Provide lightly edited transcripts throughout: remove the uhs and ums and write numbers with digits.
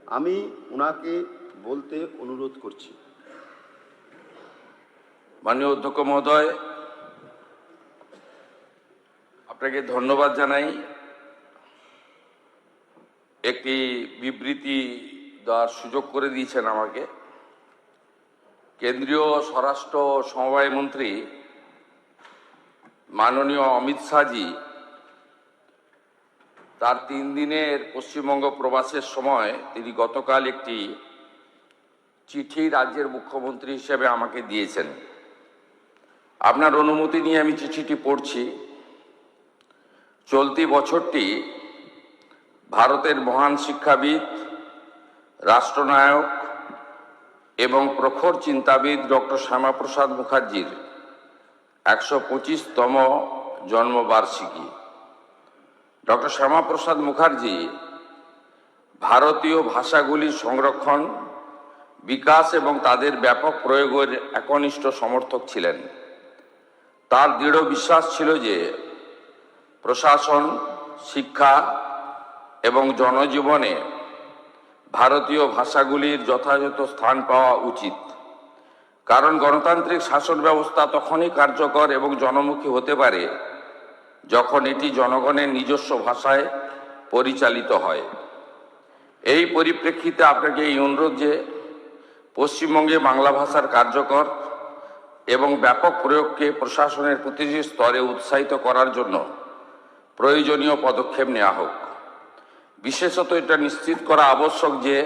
আমি ওনাকে বলতে অনুরোধ করছি। মাননীয় অধ্যক্ষ মহোদয়, আপনাকে ধন্যবাদ জানাই। একটি বিবৃতি দেওয়ার সুযোগ করে দিয়েছেন আমাকে। কেন্দ্রীয় স্বরাষ্ট্র সমবায় মন্ত্রী মাননীয় অমিত শাহজি তার 3 দিনের পশ্চিমবঙ্গ প্রবাসের সময় তিনি গতকাল একটি চিঠি রাজ্যের মুখ্যমন্ত্রী হিসেবে আমাকে দিয়েছেন। আপনার অনুমতি নিয়ে আমি চিঠিটি পড়ছি। চলতি বছরটি ভারতের মহান শিক্ষাবিদ, রাষ্ট্রনায়ক এবং প্রখর চিন্তাবিদ ডক্টর শ্যামাপ্রসাদ মুখার্জির 125তম জন্মবার্ষিকী। ডক্টর শ্যামাপ্রসাদ মুখার্জি ভারতীয় ভাষাগুলির সংরক্ষণ, বিকাশ এবং তাদের ব্যাপক প্রয়োগের একনিষ্ঠ সমর্থক ছিলেন। তার দৃঢ় বিশ্বাস ছিল যে প্রশাসন, শিক্ষা এবং জনজীবনে ভারতীয় ভাষাগুলির যথাযথ স্থান পাওয়া উচিত, কারণ গণতান্ত্রিক শাসন ব্যবস্থা তখনই কার্যকর এবং জনমুখী হতে পারে যখন এটি জনগণের নিজস্ব ভাষায় পরিচালিত হয়। এই পরিপ্রেক্ষিতে আপনাকে এই অনুরোধ যে পশ্চিমবঙ্গে বাংলা ভাষার কার্যকর এবং ব্যাপক প্রয়োগকে প্রশাসনের প্রতিটি স্তরে উৎসাহিত করার জন্য প্রয়োজনীয় পদক্ষেপ নেওয়া হোক। বিশেষত এটা নিশ্চিত করা আবশ্যক যে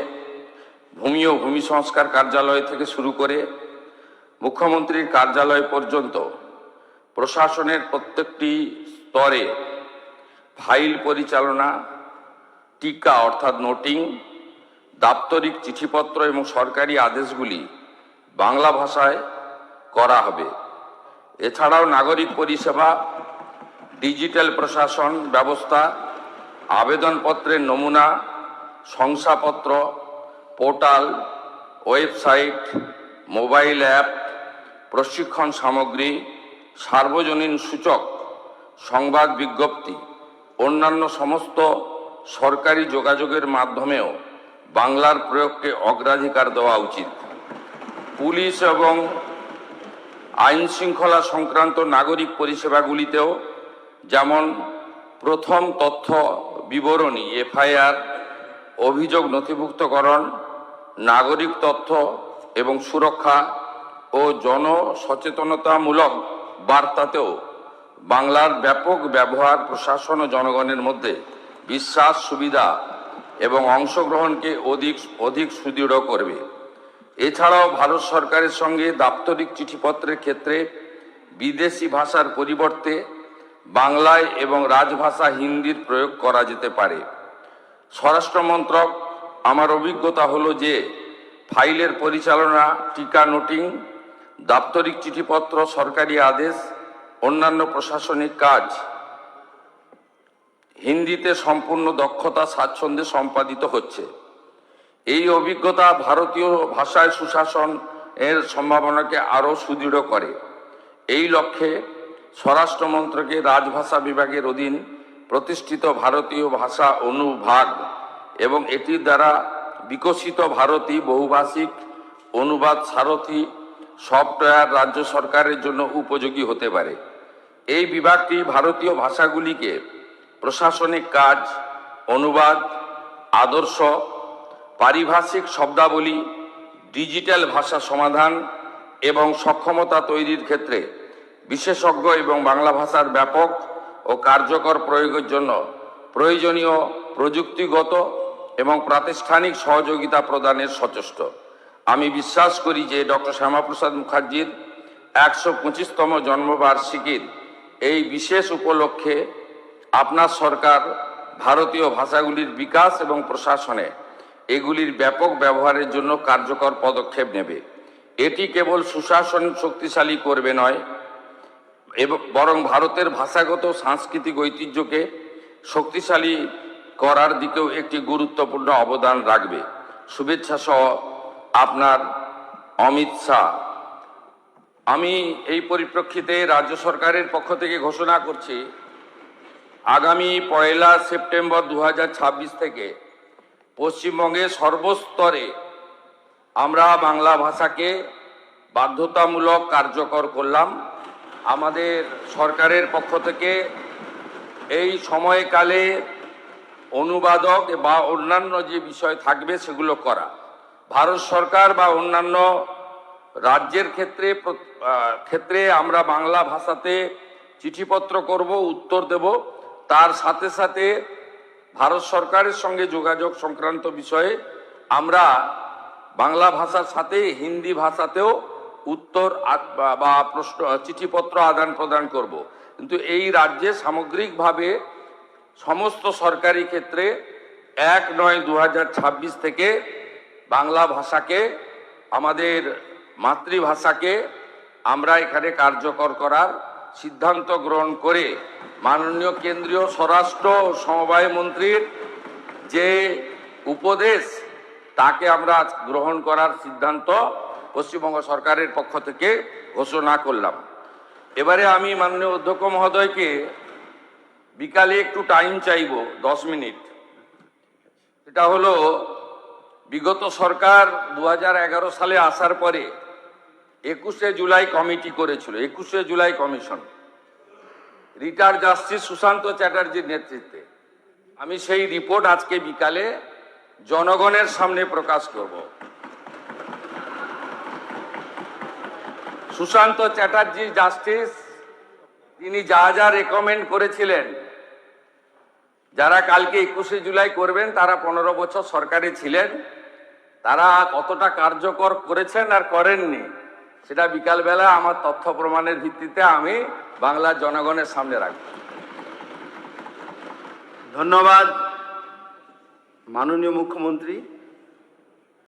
ভূমি ও ভূমি সংস্কার কার্যালয় থেকে শুরু করে মুখ্যমন্ত্রীর কার্যালয় পর্যন্ত প্রশাসনের প্রত্যেকটি স্তরে ফাইল পরিচালনা, টিকা অর্থাৎ নোটিং, দাপ্তরিক চিঠিপত্র এবং সরকারি আদেশগুলি বাংলা ভাষায় করা হবে। এছাড়াও নাগরিক পরিষেবা, ডিজিটাল প্রশাসন ব্যবস্থা, আবেদনপত্রের নমুনা, শংসাপত্র, পোর্টাল, ওয়েবসাইট, মোবাইল অ্যাপ, প্রশিক্ষণ সামগ্রী, সার্বজনীন সূচক, সংবাদ বিজ্ঞপ্তি, অন্যান্য সমস্ত সরকারি যোগাযোগের মাধ্যমেও বাংলার প্রয়োগকে অগ্রাধিকার দেওয়া উচিত। পুলিশ এবং আইন শৃঙ্খলা সংক্রান্ত নাগরিক পরিষেবাগুলিতেও যেমন প্রথম তথ্য বিবরণী, এফআইআর, অভিযোগ নথিভুক্তকরণ, নাগরিক তথ্য এবং সুরক্ষা ও জনসচেতনতামূলক বার্তাতেও বাংলার ব্যাপক ব্যবহার প্রশাসন ও জনগণের মধ্যে বিশ্বাস, সুবিধা এবং অংশগ্রহণকে অধিক সুদৃঢ় করবে। এছাড়াও ভারত সরকারের সঙ্গে দাপ্তরিক চিঠিপত্রের ক্ষেত্রে বিদেশি ভাষার পরিবর্তে বাংলায় এবং রাজভাষা হিন্দির প্রয়োগ করা যেতে পারে। স্বরাষ্ট্র মন্ত্রক, আমার অভিজ্ঞতা হলো যে ফাইলের পরিচালনা, টিকা নোটিং, দাপ্তরিক চিঠিপত্র, সরকারি আদেশ, অন্যান্য প্রশাসনিক কাজ হিন্দিতে সম্পূর্ণ দক্ষতা স্বাচ্ছন্দ্যে সম্পাদিত হচ্ছে। এই অভিজ্ঞতা ভারতীয় ভাষায় সুশাসন এর সম্ভাবনাকে আরও সুদৃঢ় করে। এই লক্ষ্যে স্বরাষ্ট্র মন্ত্রকের রাজভাষা বিভাগের অধীন প্রতিষ্ঠিত ভারতীয় ভাষা অনুভাগ এবং এটির দ্বারা বিকশিত ভারতী বহুভাষিক অনুবাদ সারথী সফটওয়্যার রাজ্য সরকারের জন্য উপযোগী হতে পারে। এই বিভাগটি ভারতীয় ভাষাগুলিকে প্রশাসনিক কাজ, অনুবাদ, আদর্শ, পারিভাষিক শব্দাবলী, ডিজিটাল ভাষা সমাধান এবং সক্ষমতা তৈরির ক্ষেত্রে বিশেষজ্ঞ এবং বাংলা ভাষার ব্যাপক ও কার্যকর প্রয়োগের জন্য প্রয়োজনীয় প্রযুক্তিগত এবং প্রাতিষ্ঠানিক সহযোগিতা প্রদানের সচেষ্ট। আমি বিশ্বাস করি যে ডক্টর শ্যামাপ্রসাদ মুখার্জির 125তম জন্মবার্ষিকীর এই বিশেষ উপলক্ষে আপনার সরকার ভারতীয় ভাষাগুলির বিকাশ এবং প্রশাসনে এগুলির ব্যাপক ব্যবহারের জন্য কার্যকর পদক্ষেপ নেবে। এটি কেবল সুশাসন শক্তিশালী করবে নয়, বরং ভারতের ভাষাগত সাংস্কৃতিক ঐতিহ্যকে শক্তিশালী করার দিকেও একটি গুরুত্বপূর্ণ অবদান রাখবে। শুভেচ্ছা সহ আপনার অমিত শাহ। আমি এই পরিপ্রেক্ষিতে রাজ্য সরকারের পক্ষ থেকে ঘোষণা করছি, আগামী 1 সেপ্টেম্বর 2026 থেকে পশ্চিমবঙ্গে সর্বস্তরে আমরা বাংলা ভাষাকে বাধ্যতামূলক কার্যকর করলাম। আমাদের সরকারের পক্ষ থেকে এই সময়কালে অনুবাদক বা অন্যান্য যে বিষয় থাকবে সেগুলো করা। ভারত সরকার বা অন্যান্য রাজ্যের ক্ষেত্রে আমরা বাংলা ভাষাতে চিঠিপত্র করব, উত্তর দেব। তার সাথে সাথে ভারত সরকারের সঙ্গে যোগাযোগ সংক্রান্ত বিষয়ে আমরা বাংলা ভাষার সাথে হিন্দি ভাষাতেও উত্তর বা প্রশ্ন চিঠিপত্র আদান প্রদান করব। কিন্তু এই রাজ্যে সামগ্রিকভাবে সমস্ত সরকারি ক্ষেত্রে 1/9/2026 থেকে বাংলা ভাষাকে, আমাদের মাতৃভাষাকে আমরা এখানে কার্যকর করার সিদ্ধান্ত গ্রহণ করে মাননীয় কেন্দ্রীয় স্বরাষ্ট্র ও সমবায় মন্ত্রীর যে উপদেশ তাকে আমরা গ্রহণ করার সিদ্ধান্ত পশ্চিমবঙ্গ সরকারের পক্ষ থেকে ঘোষণা করলাম। এবারে আমি মাননীয় অধ্যক্ষ মহোদয়কে বিকালে একটু টাইম চাইব, 10 মিনিট। এটা হলো বিগত সরকার 2011 সালে আসার পরে 21শে জুলাই কমিটি করেছিল, 21শে July commission, retired justice Sushanta চ্যাটার্জির নেতৃত্বে। আমি সেই রিপোর্ট আজকে বিকালে জনগণের সামনে প্রকাশ করব। সুশান্ত চ্যাটার্জি জাস্টিস, তিনি যা যা রেকমেন্ড করেছিলেন, যারা কালকে 21শে জুলাই করবেন তারা 15 বছর সরকারে ছিলেন, তারা কতটা কার্যকর করেছেন আর করেননি সেটা বিকালবেলা আমার তথ্য প্রমাণের ভিত্তিতে আমি বাংলার জনগণের সামনে রাখব। ধন্যবাদ মাননীয় মুখ্যমন্ত্রী।